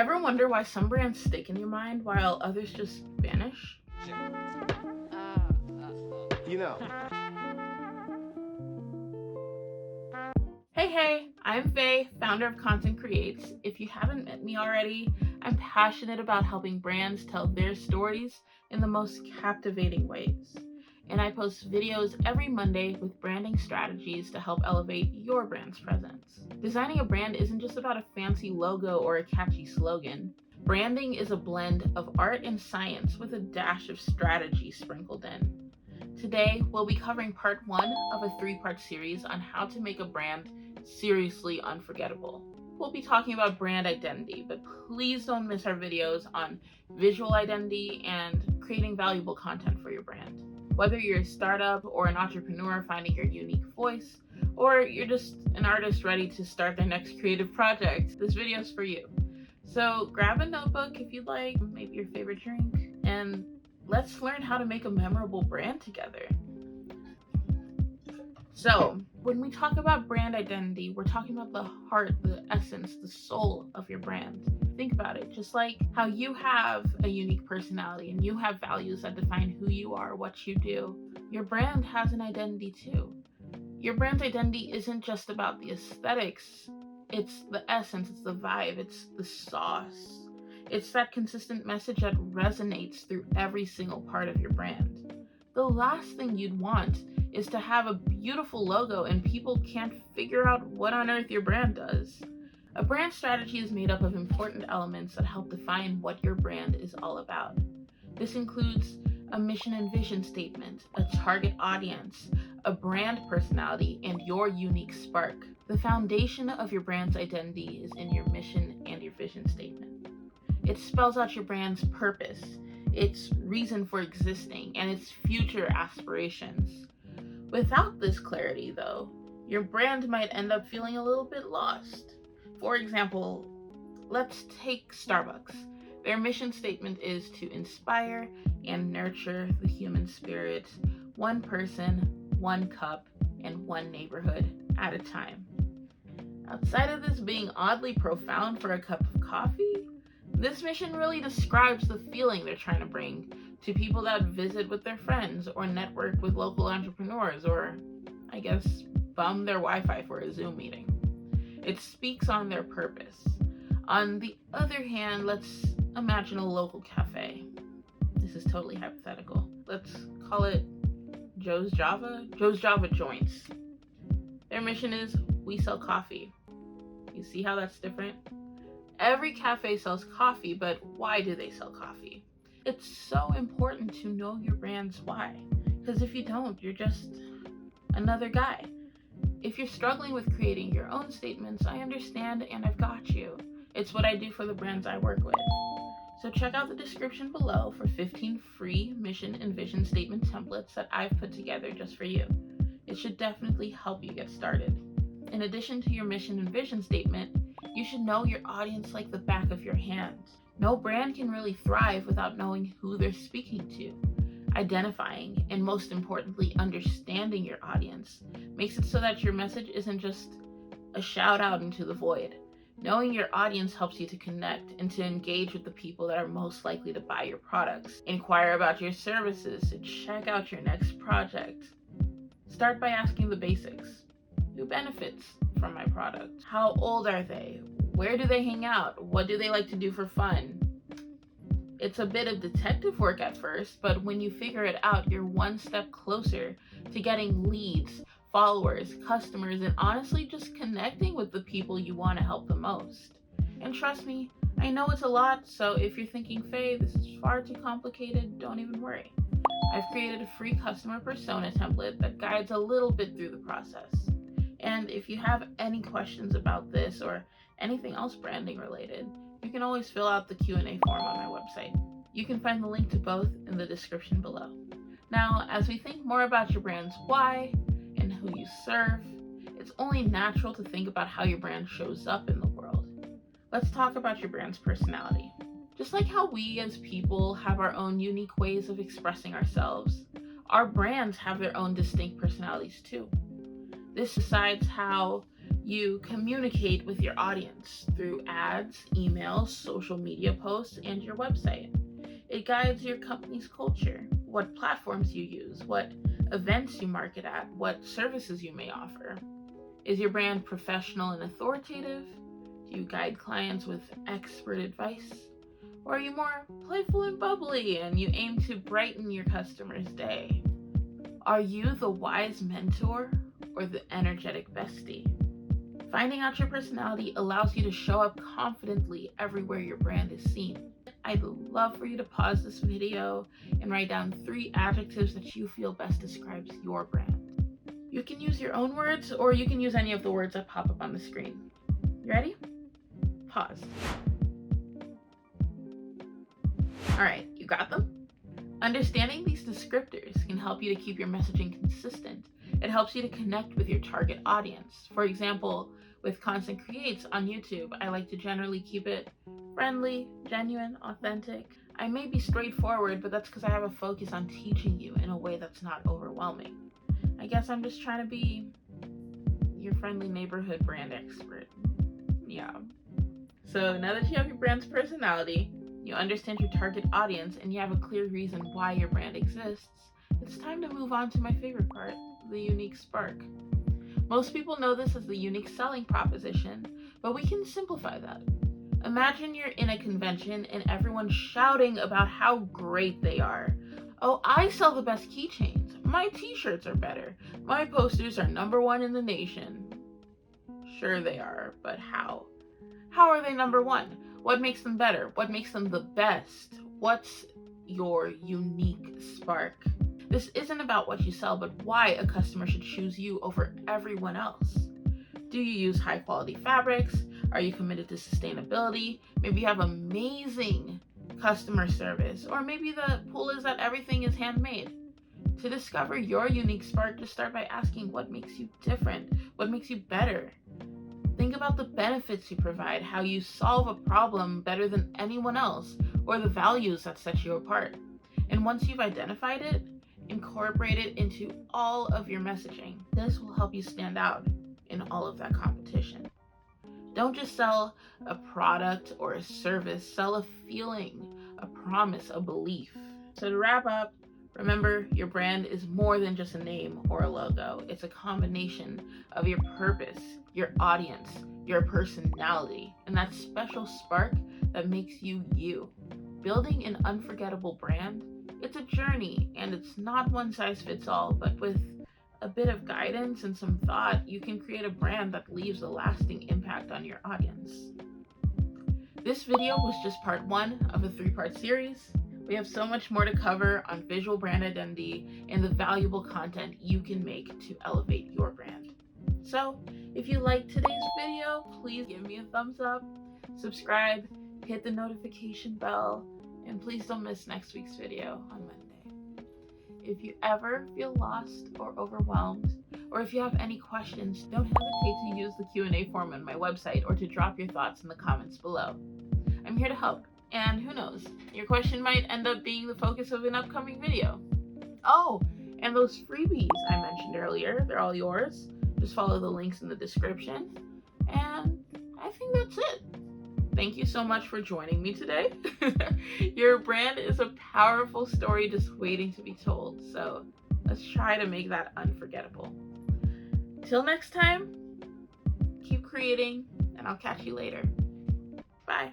Ever wonder why some brands stick in your mind while others just vanish? You know. Hey, I'm Faye, founder of Content Creates. If you haven't met me already, I'm passionate about helping brands tell their stories in the most captivating ways. And I post videos every Monday with branding strategies to help elevate your brand's presence. Designing a brand isn't just about a fancy logo or a catchy slogan. Branding is a blend of art and science with a dash of strategy sprinkled in. Today, we'll be covering part 1 of a 3-part series on how to make a brand seriously unforgettable. We'll be talking about brand identity, but please don't miss our videos on visual identity and creating valuable content for your brand. Whether you're a startup or an entrepreneur finding your unique voice, or you're just an artist ready to start their next creative project, this video is for you. So grab a notebook if you'd like, maybe your favorite drink, and let's learn how to make a memorable brand together. So, when we talk about brand identity, we're talking about the heart, the essence, the soul of your brand. Think about it, just like how you have a unique personality and you have values that define who you are, what you do, your brand has an identity too. Your brand's identity isn't just about the aesthetics, it's the essence, it's the vibe, it's the sauce. It's that consistent message that resonates through every single part of your brand. The last thing you'd want is to have a beautiful logo and people can't figure out what on earth your brand does. A brand strategy is made up of important elements that help define what your brand is all about. This includes a mission and vision statement, a target audience, a brand personality, and your unique spark. The foundation of your brand's identity is in your mission and your vision statement. It spells out your brand's purpose, its reason for existing, and its future aspirations. Without this clarity, though, your brand might end up feeling a little bit lost. For example, let's take Starbucks. Their mission statement is to inspire and nurture the human spirit, one person, one cup, and one neighborhood at a time. Outside of this being oddly profound for a cup of coffee, this mission really describes the feeling they're trying to bring to people that visit with their friends or network with local entrepreneurs or, I guess, bum their Wi-Fi for a Zoom meeting. It speaks on their purpose. On the other hand, let's imagine a local cafe. This is totally hypothetical. Let's call it Joe's Java Joints. Their mission is, we sell coffee. You see how that's different? Every cafe sells coffee, but why do they sell coffee? It's so important to know your brand's why, because if you don't, you're just another guy. If you're struggling with creating your own statements, I understand and I've got you. It's what I do for the brands I work with. So check out the description below for 15 free mission and vision statement templates that I've put together just for you. It should definitely help you get started. In addition to your mission and vision statement, you should know your audience like the back of your hand. No brand can really thrive without knowing who they're speaking to. Identifying, and most importantly, understanding your audience makes it so that your message isn't just a shout out into the void. Knowing your audience helps you to connect and to engage with the people that are most likely to buy your products, inquire about your services, and check out your next project. Start by asking the basics. Who benefits from my product? How old are they? Where do they hang out? What do they like to do for fun? It's a bit of detective work at first, but when you figure it out, you're one step closer to getting leads, followers, customers, and honestly just connecting with the people you want to help the most. And trust me, I know it's a lot, so if you're thinking, Faye, this is far too complicated, don't even worry. I've created a free customer persona template that guides a little bit through the process. And if you have any questions about this or anything else branding related, you can always fill out the Q&A form on my website. You can find the link to both in the description below. Now, as we think more about your brand's why and who you serve, it's only natural to think about how your brand shows up in the world. Let's talk about your brand's personality. Just like how we as people have our own unique ways of expressing ourselves, our brands have their own distinct personalities too. This decides how You communicate with your audience through ads, emails, social media posts, and your website. It guides your company's culture, what platforms you use, what events you market at, what services you may offer. Is your brand professional and authoritative? Do you guide clients with expert advice? Or are you more playful and bubbly and you aim to brighten your customer's day? Are you the wise mentor or the energetic bestie? Finding out your personality allows you to show up confidently everywhere your brand is seen. I'd love for you to pause this video and write down 3 adjectives that you feel best describes your brand. You can use your own words or you can use any of the words that pop up on the screen. You ready? Pause. Alright, you got them? Understanding these descriptors can help you to keep your messaging consistent. It helps you to connect with your target audience. For example, with Content Creates on YouTube, I like to generally keep it friendly, genuine, authentic. I may be straightforward, but that's because I have a focus on teaching you in a way that's not overwhelming. I guess I'm just trying to be your friendly neighborhood brand expert. Yeah. So now that you have your brand's personality, you understand your target audience, and you have a clear reason why your brand exists, it's time to move on to my favorite part, the unique spark. Most people know this as the unique selling proposition, but we can simplify that. Imagine you're in a convention and everyone's shouting about how great they are. Oh, I sell the best keychains. My t-shirts are better. My posters are #1 in the nation. Sure they are, but how? How are they #1? What makes them better? What makes them the best? What's your unique spark? This isn't about what you sell, but why a customer should choose you over everyone else. Do you use high quality fabrics? Are you committed to sustainability? Maybe you have amazing customer service, or maybe the pull is that everything is handmade. To discover your unique spark, just start by asking what makes you different, what makes you better. Think about the benefits you provide, how you solve a problem better than anyone else, or the values that set you apart. And once you've identified it, incorporate it into all of your messaging. This will help you stand out in all of that competition. Don't just sell a product or a service, sell a feeling, a promise, a belief. So to wrap up, remember your brand is more than just a name or a logo. It's a combination of your purpose, your audience, your personality, and that special spark that makes you you. Building an unforgettable brand, it's a journey, and it's not one size fits all, but with a bit of guidance and some thought, you can create a brand that leaves a lasting impact on your audience. This video was just part 1 of a 3-part series. We have so much more to cover on visual brand identity and the valuable content you can make to elevate your brand. So, if you liked today's video, please give me a thumbs up, subscribe, hit the notification bell, and please don't miss next week's video on Monday. If you ever feel lost or overwhelmed, or if you have any questions, don't hesitate to use the Q&A form on my website or to drop your thoughts in the comments below. I'm here to help, and who knows, your question might end up being the focus of an upcoming video. Oh, and those freebies I mentioned earlier, they're all yours. Just follow the links in the description, and I think that's it. Thank you so much for joining me today. Your brand is a powerful story just waiting to be told, so let's try to make that unforgettable. Till next time, keep creating, and I'll catch you later. Bye.